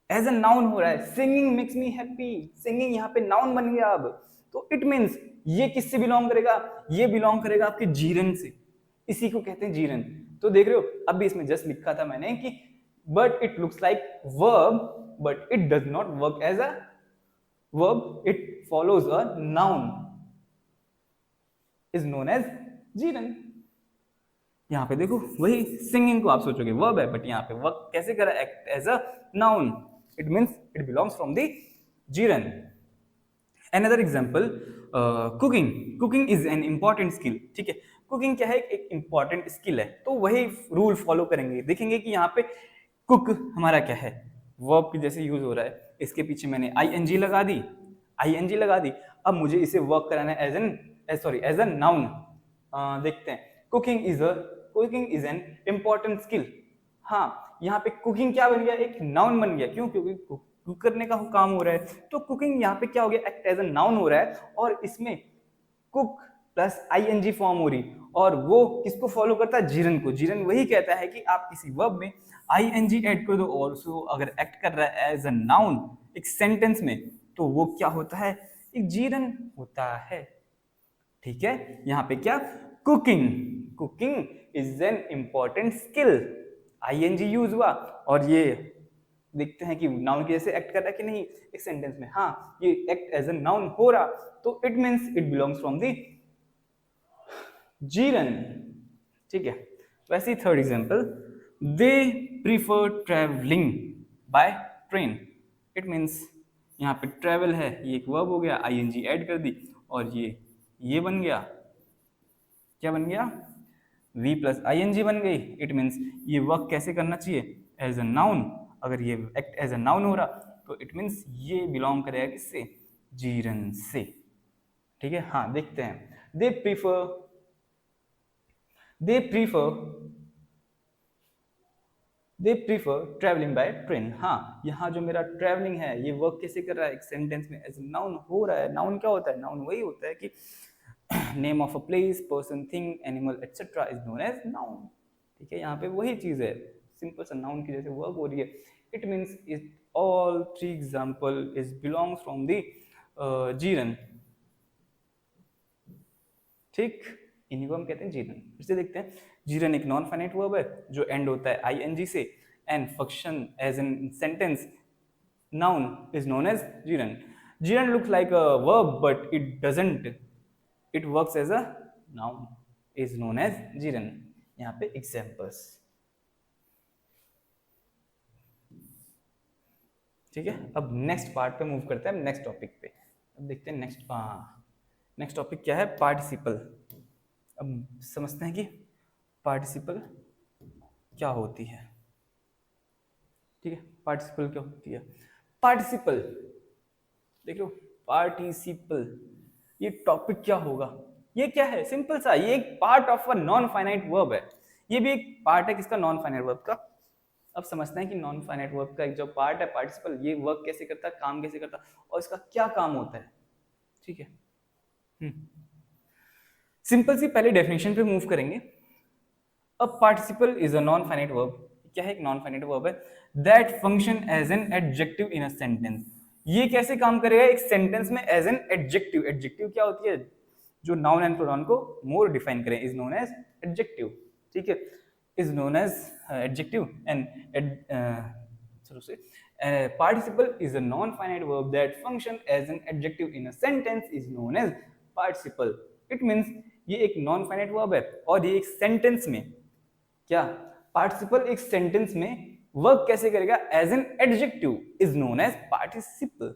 एज अ नाउन हो रहा है, singing makes me happy, singing यहाँ पे नाउन बन गया अब, तो इट मींस ये किससे बिलोंग करेगा, ये बिलोंग करेगा आपके जीरन से, इसी को कहते हैं जीरन। तो देख रहे हो अभी इसमें जस्ट लिखा था मैंने कि but it looks like verb but it does not work as a verb, it follows a noun, is known as gerund. यहाँ पे देखो वही सिंगिंग को आप सोचोगे वर्ब है, बट यहाँ पे वर्क कैसे करा, act as a noun, it means it belongs from the gerund. Another example, cooking, cooking is an important skill, ठीक है, कुकिंग क्या है, एक इंपॉर्टेंट स्किल है, तो वही रूल फॉलो करेंगे, देखेंगे कि यहाँ पे कुक हमारा क्या है, वर्ब की जैसे यूज हो रहा है, इसके पीछे मैंने आईएनजी लगा दी, आईएनजी लगा दी, अब मुझे इसे वर्क कराना है as an, sorry as a noun. देखते हैं, cooking is a, cooking is an important skill, हाँ यहाँ पे कुकिंग क्या बन गया, एक नाउन बन गया, क्यों, क्योंकि कुक करने का काम हो रहा है, तो कुकिंग यहाँ पे क्या हो गया, एक्ट एज अ नाउन हो रहा है, और इसमें कुक प्लस आईएनजी फॉर्म हो रही, और वो किसको फॉलो करता है, जीरन को। जीरन वही कहता है कि आप किसी वर्ब में आईएनजी ऐड कर दो और उसको अगर एक्ट कर रहा है एज अ नाउन एक सेंटेंस में, तो वो क्या होता है, एक जीरन होता है, ठीक है। यहाँ पे क्या, cooking, cooking is an important skill, ING use हुआ, और ये देखते हैं कि नाउन के जैसे एक्ट कर रहा है कि नहीं एक सेंटेंस में, हाँ ये एक्ट एज अ नाउन हो रहा, तो it means it belongs from the gerund, ठीक है। वैसे ही third example, they prefer travelling by train, it means यहाँ पे ट्रेवल है, ये एक वर्ब हो गया, आईएनजी ऐड कर दी और ये बन गया, क्या बन गया, वी प्लस आईएनजी बन गई। इट मीन्स ये वर्क कैसे करना चाहिए, एज अ नाउन। अगर ये एक्ट एज अ नाउन हो रहा तो इट मीन्स ये बिलोंग करेगा किससे, जीरन से। ठीक है, हाँ देखते हैं। दे प्रीफर ट्रेवलिंग बाय ट्रेन। हाँ, यहाँ जो मेरा ट्रेवलिंग है ये वर्क कैसे कर रहा है, एक सेंटेंस में एज नाउन हो रहा है। नाउन क्या होता है, नाउन वही होता है कि name of a place, person, thing, animal etcetera is known as noun. ठीक है, यहाँ पे वही चीज है, सिंपल सा नाउन की जैसे वर्क हो रही है। It means it all three example is belongs from the gerund. ठीक, इन्हीं को हम कहते हैं जीरन। फिर से देखते हैं, जीरन एक नॉन फाइनाइट वर्ब है जो एंड होता है आईएनजी से and function as in sentence noun is known as gerund. Gerund looks like a verb but it doesn't, it works as a noun, is known as gerund. यहाँ पे examples। ठीक है, अब नेक्स्ट पार्ट पे मूव करते हैं, नेक्स्ट टॉपिक पे। अब देखते हैं नेक्स्ट टॉपिक क्या है, पार्टिसिपल। अब समझते हैं कि पार्टिसिपल क्या होती है। ठीक है, पार्टिसिपल क्या होती है। पार्टिसिपल देखो, पार्टिसिपल ये टॉपिक क्या होगा, ये क्या है, सिंपल सा, ये एक part of a non finite verb है। ये भी एक पार्ट है किसका, नॉन फाइनाइट वर्ब का। अब समझते हैं कि नॉन फाइनाइट वर्ब का एक जो पार्ट है पार्टिसिपल, ये वर्क कैसे करता है, काम कैसे करता है और इसका क्या काम होता है। ठीक है, सिंपल सी पहले डेफिनेशन पे मूव करेंगे। अब participle is a non finite verb. क्या है, एक नॉन फाइनाइट वर्ब है that function as an adjective in a sentence. ये कैसे काम करेगा एक सेंटेंस में, एज एन एडजेक्टिव। एडजेक्टिव क्या होती है, जो नाउन एंड प्रोनाउन को मोर डिफाइन करें, इज नोन एज एडजेक्टिव। ठीक है, is known as adjective and participle is a non-finite verb that function as an adjective in a sentence is known as participle. It means ये एक नॉन फाइनाइट वर्ब है और ये एक सेंटेंस में क्या, पार्टिसिपल एक सेंटेंस में वर्क कैसे करेगा, as an adjective is known as participle.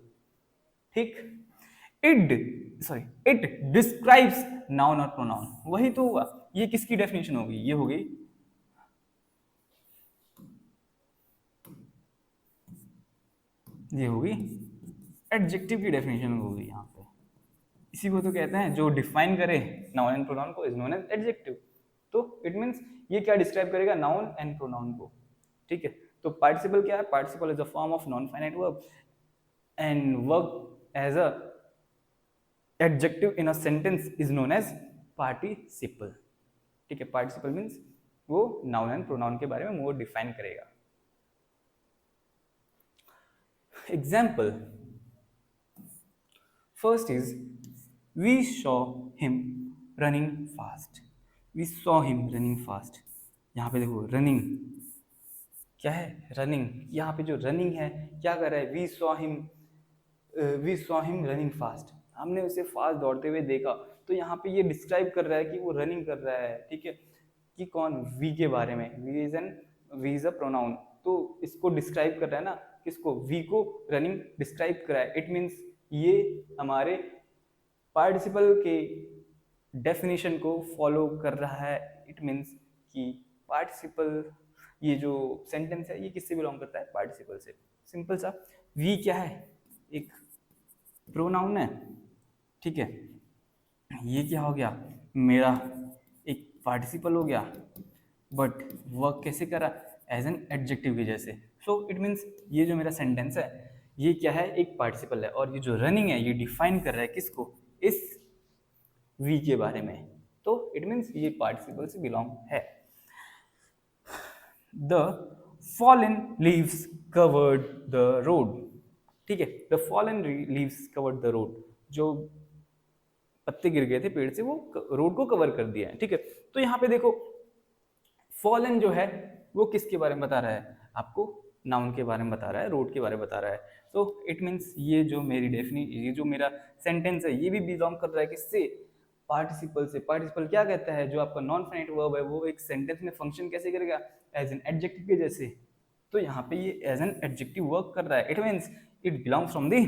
ठीक, इट डिस्क्राइब्स नाउन और प्रोनाउन। वही तो हुआ, ये किसकी डेफिनेशन होगी, ये हो गई ये होगी एडजेक्टिव की डेफिनेशन होगी यहाँ पे। इसी को तो कहते हैं जो डिफाइन करे नाउन एंड प्रोनाउन को, इज नोन एज एडजेक्टिव। तो इट मींस ये क्या डिस्क्राइब करेगा, नाउन एंड प्रोनाउन को। ठीक है, तो पार्टिसिपल क्या है, participle is a form of non finite verb and work as a adjective in a sentence is known as participle. ठीक है, पार्टिसिपल मींस वो नाउन एंड प्रोनाउन के बारे में मोर डिफाइन करेगा। Example, first is we saw him running fast. We saw him running fast. यहाँ पे देखो रनिंग क्या है, रनिंग। यहाँ पे जो रनिंग है क्या कर रहा है, we saw him running fast. हमने उसे फास्ट दौड़ते हुए देखा। तो यहाँ पे ये डिस्क्राइब कर रहा है कि वो रनिंग कर रहा है। ठीक है, कि कौन, वी के बारे में। वी इज अ प्रोनाउन, तो इसको डिस्क्राइब कर रहा है ना, किसको, वी को रनिंग डिस्क्राइब कर रहा है। इट मीन्स ये हमारे पार्टिसिपल के डेफिनेशन को फॉलो कर रहा है। इट मीन्स कि पार्टिसिपल, ये जो सेंटेंस है ये किससे बिलोंग करता है, पार्टिसिपल से। सिंपल सा, वी क्या है, एक प्रोनाउन है। ठीक है, ये क्या हो गया, मेरा एक पार्टिसिपल हो गया, बट वर्क कैसे करा, एज एन एडजेक्टिव की जैसे। सो इट मीन्स ये जो मेरा सेंटेंस है ये क्या है, एक पार्टिसिपल है, और ये जो रनिंग है ये डिफाइन कर रहा है किसको, इस वी के बारे में। तो इट मीन्स ये पार्टिसिपल से बिलोंग है। The fallen leaves covered the road. ठीक है, the fallen leaves covered the road, जो पत्ते गिर गए थे पेड़ से वो रोड को कवर कर दिया है। ठीक है, तो यहाँ पे देखो फॉलन जो है वो किसके बारे में बता रहा है आपको, नाउन के बारे में बता रहा है, रोड के बारे में बता रहा है। तो इट मीन्स ये जो मेरी ये जो मेरा सेंटेंस है ये भी बिलोंग कर रहा है किससे, पार्टिसिपल से। पार्टिसिपल क्या कहता है, जो आपका नॉन फाइनाइट वर्ब है वो एक सेंटेंस में फंक्शन कैसे करेगा, एज एन एडजेक्टिव के जैसे। तो यहाँ पे ये एज एन एडजेक्टिव वर्क कर रहा है। It means it belongs from the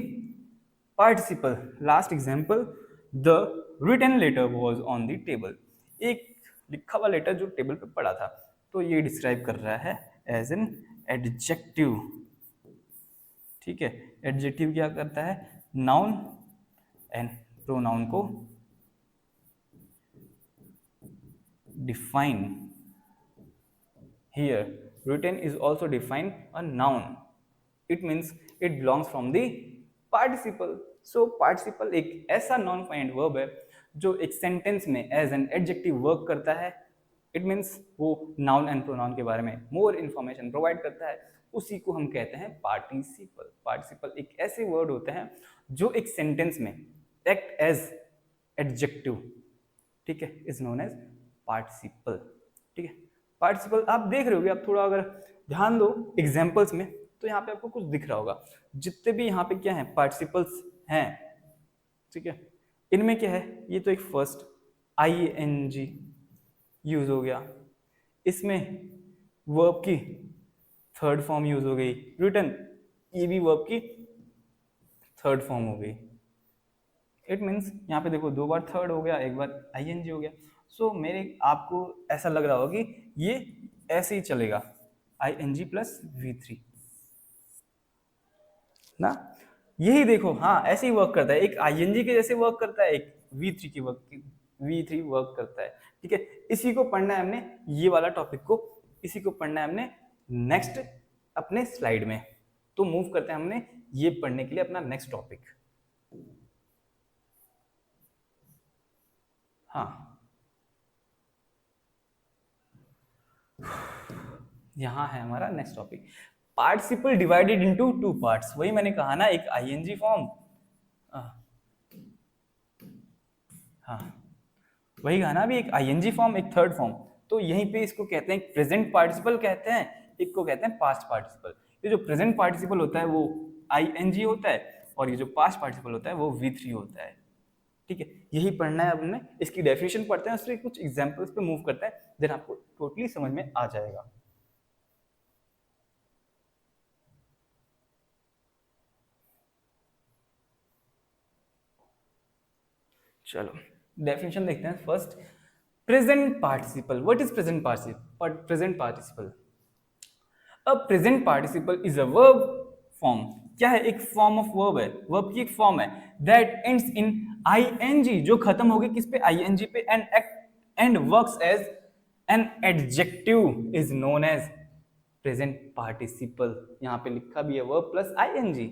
participle. Last example, the written letter was on the table. एक लिखा हुआ लेटर जो टेबल पे पड़ा था, तो ये डिस्क्राइब कर रहा है एज एन एडजेक्टिव. ठीक है, एडजेक्टिव क्या करता है, नाउन एंड प्रोनाउन को define. Here, written is also defined a noun. It means it belongs from the participle. So participle एक ऐसा नॉन फाइंड वर्ब है जो एक सेंटेंस में एज एन एडजेक्टिव वर्क करता है. इट मीन्स वो नाउन एंड प्रोनाउन के बारे में मोर इन्फॉर्मेशन प्रोवाइड करता है. उसी को हम कहते हैं पार्टिसिपल. पार्टिसिपल एक ऐसे वर्ड होते हैं जो एक सेंटेंस में एक्ट एज एडजेक्टिव. ठीक है, इज नोन एज पार्टिसिपल. ठीक है, पार्टिसिपल आप देख रहे होगे, आप थोड़ा अगर ध्यान दो एग्जाम्पल्स में तो यहाँ पे आपको कुछ दिख रहा होगा. जितने भी यहाँ पे क्या है पार्टिसिपल्स हैं, ठीक है, इनमें क्या है, ये तो एक फर्स्ट ING यूज हो गया, इसमें वर्ब की थर्ड फॉर्म यूज हो गई, रिटन ये भी वर्ब की थर्ड फॉर्म हो गई. इट मीन्स यहाँ पे देखो दो बार थर्ड हो गया, एक बार ING हो गया. सो मेरे आपको ऐसा लग रहा होगा कि ये ऐसे ही चलेगा, ING प्लस V3 ना. यही देखो, हाँ ऐसे ही वर्क करता है. एक ING के जैसे वर्क करता है, एक V3 वर्क करता है. ठीक है, इसी को पढ़ना है हमने, ये वाला टॉपिक को इसी को पढ़ना है हमने नेक्स्ट अपने स्लाइड में. तो मूव करते हैं हमने ये पढ़ने के लिए अपना नेक्स्ट टॉपिक. हाँ, यहां है हमारा next topic, participle divided into two parts. वही मैंने कहा ना, एक ING फॉर्म, हाँ वही कहा ना अभी, एक ING फॉर्म एक थर्ड फॉर्म. तो यहीं पे इसको कहते हैं प्रेजेंट पार्टिसिपल कहते हैं, एक को कहते हैं पास्ट पार्टिसिपल. ये जो प्रेजेंट पार्टिसिपल होता है वो ING होता है, और ये जो पास्ट पार्टिसिपल होता है वो V3 होता है. ठीक है, यही पढ़ना है हमने. इसकी डेफिनेशन पढ़ते हैं, उससे कुछ एग्जांपल्स पे मूव करते हैं, देन आपको टोटली समझ में आ जाएगा. चलो डेफिनेशन देखते हैं. First, present participle. What is present participle? Present participle, a present participle is a verb form. क्या है? एक फॉर्म ऑफ वर्ब है, वर्ब की एक फॉर्म है दैट एंड्स इन ING, जो खत्म हो गई किस पे, ING पे, and act and works as an adjective is known as present participle. यहाँ पे लिखा भी है वर्ब प्लस ING.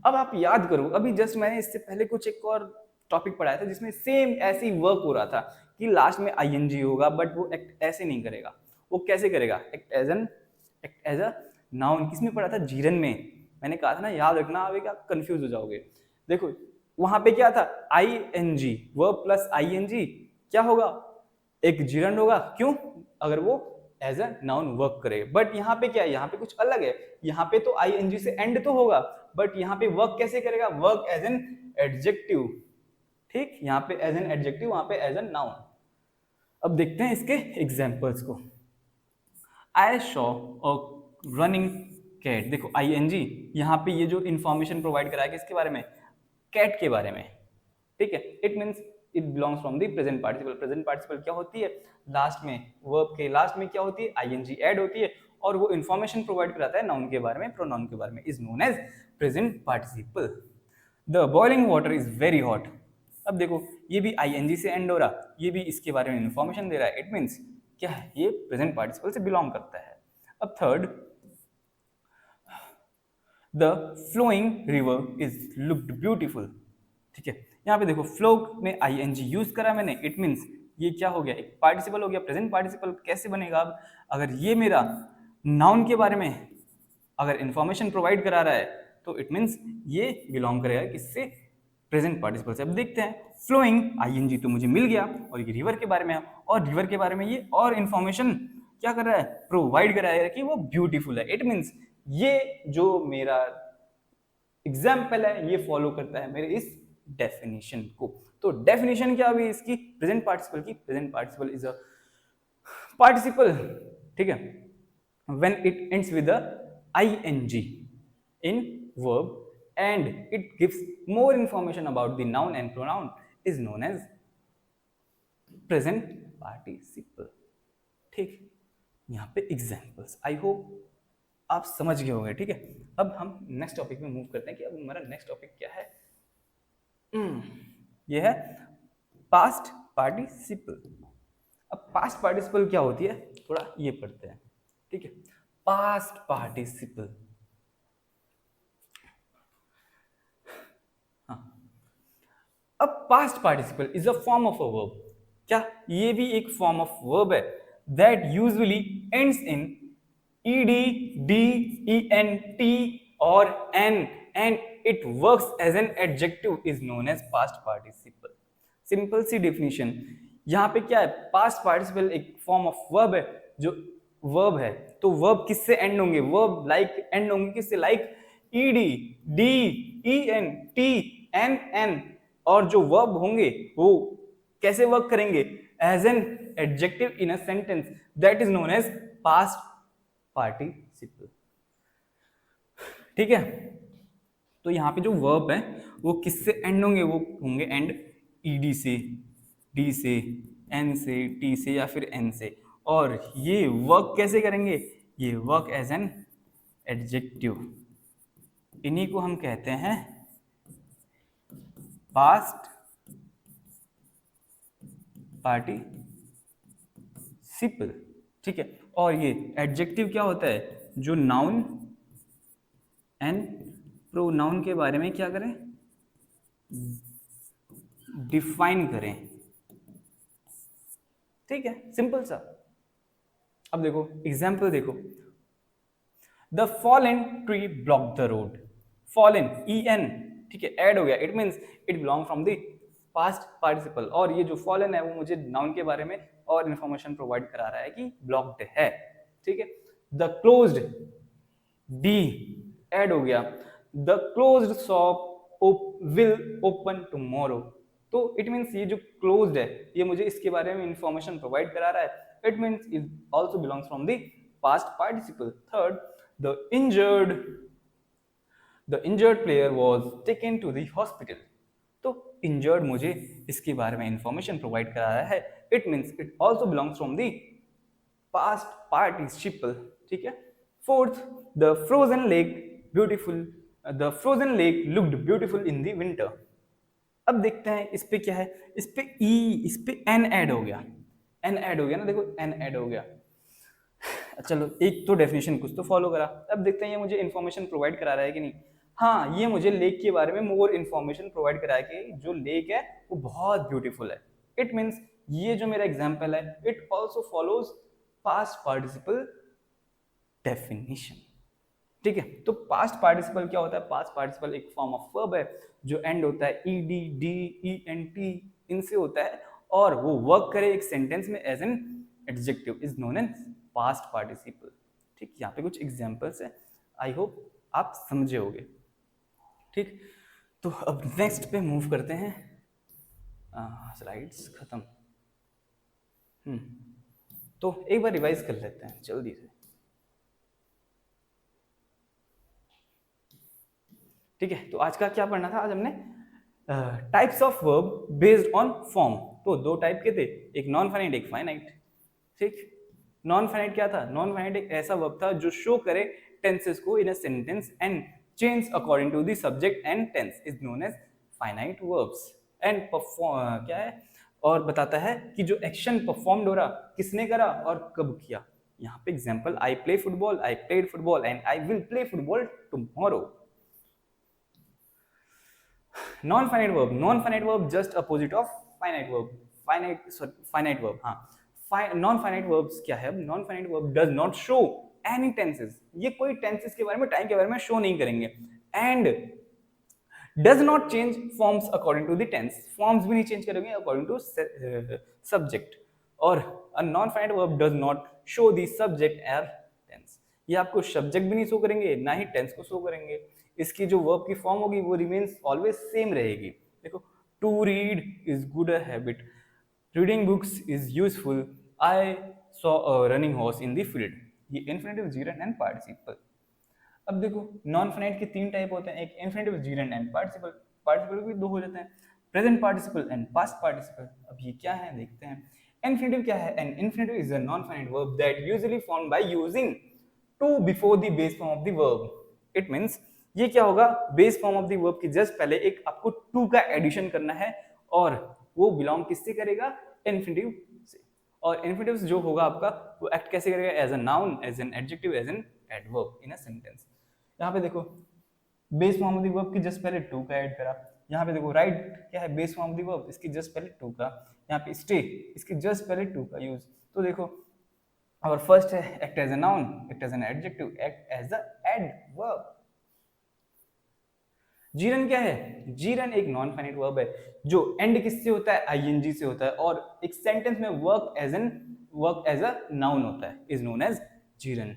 अब आप याद करो, अभी जस्ट मैंने इससे पहले कुछ एक और टॉपिक पढ़ाया था जिसमें सेम ऐसे ही वर्क हो रहा था कि लास्ट में ING होगा, बट वो एक्ट ऐसे नहीं करेगा. वो कैसे करेगा? Act as a noun. किसमें पढ़ा था? जीरन में. मैंने कहा था ना, याद रखना, अभी क्या कंफ्यूज हो जाओगे. देखो वहां पे क्या था, ING वर्ब प्लस ING क्या होगा, एक जीरन होगा. क्यों? अगर वो एज अ नाउन वर्क करे. बट यहाँ पे क्या है, यहाँ पे कुछ अलग है. यहाँ पे तो ING से एंड तो होगा, बट यहाँ पे वर्क कैसे करेगा, वर्क एज एन एडजेक्टिव. ठीक, यहाँ पे एज एन एडजेक्टिव, वहां पे एज एन नाउन. अब देखते हैं इसके एग्जाम्पल्स को. आई शॉ अ रनिंग कैट. देखो ING यहाँ पे ये जो इंफॉर्मेशन प्रोवाइड कराया किसके बारे में, कैट के बारे में. ठीक है, it means it belongs from the present participle. Present participle क्या होती है, लास्ट में, वर्ब के लास्ट में क्या होती है, ING ऐड होती है, और वो इंफॉर्मेशन प्रोवाइड कराता है नाउन के बारे में, प्रोनाउन के बारे में, is known as present participle. The boiling water is very hot. अब देखो ये भी ING से एंड हो रहा, ये भी इसके बारे में इंफॉर्मेशन दे रहा है. इट मीन्स क्या है, ये प्रेजेंट पार्टिसिपल से बिलोंग करता है. अब third, the flowing river is looked beautiful. ठीक है, यहाँ पे देखो फ्लो में ING यूज करा मैंने. इट मीन्स ये क्या हो गया, एक पार्टिसिपल हो गया. प्रेजेंट पार्टिसिपल कैसे बनेगा? अब अगर ये मेरा नाउन के बारे में अगर इंफॉर्मेशन प्रोवाइड करा रहा है तो इट मीन्स ये बिलोंग करेगा किससे, प्रेजेंट पार्टिसिपल से. अब देखते हैं, फ्लोइंग ING तो मुझे मिल गया, और ये रिवर के बारे में है, और रिवर के बारे में ये और इंफॉर्मेशन क्या कर रहा है, प्रोवाइड करा है कि वो ब्यूटीफुल है. इट मीन्स ये जो मेरा एग्जाम्पल है ये फॉलो करता है मेरे इस डेफिनेशन को. तो डेफिनेशन क्या हुई इसकी, प्रेजेंट पार्टिसिपल की, present participle is a participle. ठीक है, when it ends with a ING. in verb and it gives more information about the noun and pronoun is known as present participle. ठीक, यहाँ पे एग्जाम्पल्स आई होप आप समझ गए होंगे. ठीक है, अब हम नेक्स्ट टॉपिक में मूव करते हैं कि अब हमारा नेक्स्ट टॉपिक क्या है. ये है पास्ट पार्टिसिपल. अब पास्ट पार्टिसिपल क्या होती है, थोड़ा ये पढ़ते हैं. ठीक है, पास्ट पार्टिसिपल. हाँ, अब past participle is a form of a verb. क्या ये भी एक फॉर्म ऑफ वर्ब है that usually ends in ed, d, ent or n and it works as an adjective is known as past participle. Simple see definition यहाँ पे क्या है, पास्ट पार्टिसिपल एक फॉर्म ऑफ वर्ब है. जो वर्ब है तो वर्ब किससे एंड होंगे, वर्ब लाइक एंड होंगे किससे, like ed, d, ent, n और जो वर्ब होंगे वो कैसे वर्क करेंगे, as an adjective in a sentence that is known as past participle. ठीक है, तो यहाँ पे जो वर्ब है वो किससे एंड होंगे, वो होंगे एंड ed से, d से, n से, t से या फिर n से. और ये वर्क कैसे करेंगे, ये वर्क एज एन एडजेक्टिव. इन्हीं को हम कहते हैं पास्ट पार्टिसिपल. ठीक है, और ये एडजेक्टिव क्या होता है, जो नाउन एंड प्रोनाउन के बारे में क्या करें, डिफाइन करें. ठीक है, सिंपल सा. अब देखो एग्जाम्पल देखो, the fallen tree block the road. Fallen en, ठीक है, ऐड हो गया, it means it belong from the past participle. और ये जो फॉलन है वो मुझे नाउन के बारे में और इंफॉर्मेशन प्रोवाइड करा रहा है कि ब्लॉक्ड है. ठीक है, द क्लोज्ड, डी ऐड हो गया, the closed shop will open tomorrow. तो इट मीन्स ये जो क्लोज्ड है ये मुझे इसके बारे में इंफॉर्मेशन प्रोवाइड करा रहा है. It means it also belongs from the past participle. Third, the injured player was taken to the hospital. तो इंजर्ड मुझे इसके बारे में इंफॉर्मेशन प्रोवाइड करा रहा है. It means it also belongs from the past participle. ठीक है. Fourth, the frozen lake looked beautiful in the winter. अब देखते हैं इस पे क्या है, इस पे इस पे एन ऐड हो गया, एन ऐड हो गया ना, देखो एन ऐड हो गया. चलो एक तो डेफिनेशन कुछ तो फॉलो करा. अब देखते हैं ये मुझे इन्फॉर्मेशन प्रोवाइड करा रहा है कि नहीं. हाँ, ये मुझे लेक के बारे में मोर इन्फॉर्मेशन प्रोवाइड करा है कि जो लेक है वो बहुत ब्यूटीफुल है. इट मीन्स ये जो मेरा एग्जाम्पल है it also follows past participle definition. ठीक है, तो पास्ट पार्टिसिपल क्या होता है, पास्ट पार्टिसिपल एक फॉर्म ऑफ वर्ब है जो एंड होता है ed, d, ent इनसे होता है और वो वर्क करे एक सेंटेंस में as an adjective is known as past participle. ठीक, यहाँ पे कुछ एग्जांपल्स है, आई होप आप समझे होंगे. ठीक, तो अब नेक्स्ट पे मूव करते हैं. स्लाइड्स खत्म. तो एक बार रिवाइज कर लेते हैं जल्दी से. ठीक है, तो आज का क्या पढ़ना था, आज हमने types of verb based on form. तो दो टाइप के थे, एक नॉन फाइनाइट एक फाइनाइट. ठीक, नॉन फाइनाइट क्या था, नॉन फाइनाइट एक ऐसा वर्ब था जो शो करे टेंसेस को in a sentence and change according to the subject and tense is known as finite verbs. And perform क्या है, और बताता है कि जो एक्शन परफॉर्म्ड हो रहा किसने करा और कब किया. यहाँ पे example, I play football, I played football and I will play football tomorrow. Non-finite verb. Non-finite verb just opposite of finite verb. Finite verb. हाँ. Non-finite verbs क्या है? Non-finite verb does not show any tenses. ये कोई tenses के बारे में, टाइम के बारे में शो नहीं करेंगे. And does not change forms according to the tense. Forms भी नहीं change करेंगे according to subject. और a non-finite verb does not show the subject or tense. ये आपको सब्जेक्ट भी नहीं शो करेंगे, ना ही टेंस को शो करेंगे. इसकी जो वर्ब की फॉर्म होगी वो रिमेन्स ऑलवेज सेम रहेगी. देखो, to read is good habit, reading books is useful, I saw a running horse in the field. ये इन्फिनिटिव, जीरन एंड पार्टिसिपल. अब देखो नॉन फाइनाइट के 3 टाइप होते हैं, एक infinitive, gerund and participle. Participle भी 2 हो जाते हैं, present participle and past participle. अब ये क्या है देखते हैं। इन्फिनेटिव क्या है? An infinitive is a non finite verb that usually formed by using to before the base form of the verb. It means ये क्या होगा, base form of the verb के जस्ट पहले एक आपको टू का एडिशन करना है, और वो बिलोंग किससे करेगा? इन्फिनेटिव से। और इन्फिनेटिव जो होगा आपका, वो एक्ट कैसे करेगा? As a noun, as an adjective, as an adverb in a sentence. यहाँ पे देखो base form of the verb के जस्ट पहले टू का ऐड करा। यहाँ पे देखो राइट क्या है? Base form of the verb, इसके जस्ट पहले टू का। यहाँ पे स्टे, इसके जस्ट पहले टू का यूज। तो देखो और फर्स्ट है act as a noun, act as an adjective, act as a adverb. Gerund क्या है? जीरन एक नॉन फाइनाइट वर्ब है जो एंड किससे होता है? आईएनजी से होता है, और एक सेंटेंस में वर्क एज अ नाउन होता है, इज नोन एज जीरन।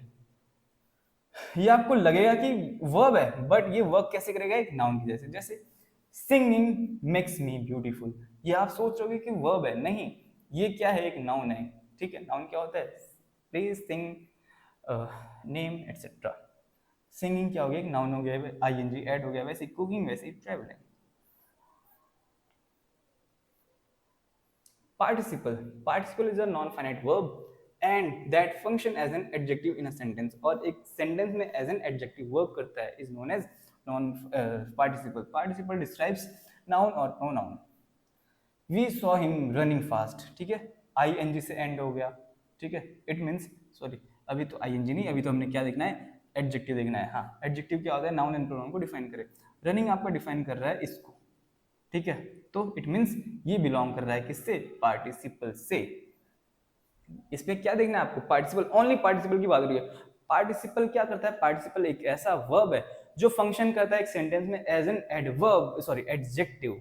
ये आपको लगेगा कि वर्ब है, बट ये वर्क कैसे करेगा? एक नाउन की जैसे। जैसे सिंगिंग मेक्स मी ब्यूटीफुल, ये आप सोच रहोगे कि वर्ब है, नहीं, ये क्या है? एक नाउन है। ठीक है, नाउन क्या होता है? Please sing, name etcetera. Singing क्या हो गया? एक नाउन हो गया, आईएनजी ऐड हो गया। वैसे कुकिंग, वैसे travelling. Participle is a non-finite verb and that function as an adjective in a sentence, और एक sentence में as an adjective work करता है, is known as non-participle. Participle describes noun or pronoun. We saw him running fast, ठीक है, ing से end हो गया, ठीक है, it means, sorry, अभी तो ing नहीं, अभी तो हमने क्या देखना है? एडजेक्टिव देखना है। हाँ, एडजेक्टिव क्या होता है? नाउन एंड प्रोनाउन को डिफाइन करे। रनिंग आपका डिफाइन कर रहा है इसको, ठीक है, तो इट मींस ये बिलोंग कर रहा है किससे? पार्टिसिपल से। इस पे क्या देखना है आपको? पार्टिसिपल, ओनली पार्टिसिपल की बात हो रही है। पार्टिसिपल क्या करता है? पार्टिसिपल एक ऐसा वर्ब है जो फंक्शन करता है एक सेंटेंस में as an adverb, sorry adjective.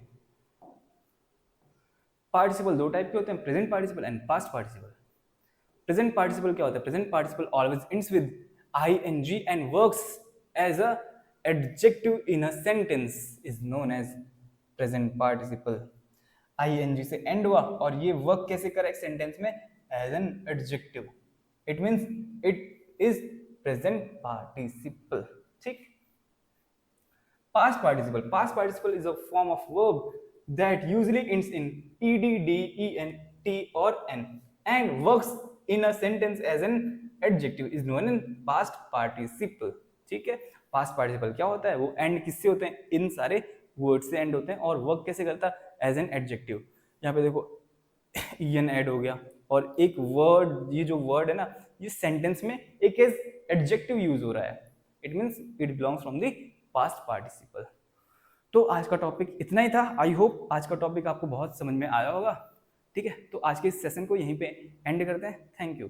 Participle 2 type के होते हैं, present participle and past participle. Present participle क्या होता है? Present participle always ends with ing and works as a adjective in a sentence is known as present participle. ing से end हुआ और ये वर्क कैसे करा एक सेंटेंस में? As an adjective. It means it is present participle, ठीक। Past participle is a form of verb that usually ends in ed, d, en, t or n and works in a sentence as an adjective is known as past participle, ठीक है। Past participle क्या होता है? वो end किससे होते हैं? इन सारे वर्ड से end होते हैं, और वर्क कैसे करता है? As an adjective. यहाँ पे देखो en ऐड हो गया, और एक वर्ड, ये जो वर्ड है ना, ये सेंटेंस में एक एज एडजेक्टिव यूज हो रहा है, it means it belongs from the past participle. तो आज का टॉपिक इतना ही था। आई होप आज का टॉपिक आपको बहुत समझ में आया होगा, ठीक है। तो आज के इस सेशन को यहीं पे एंड करते हैं। Thank you.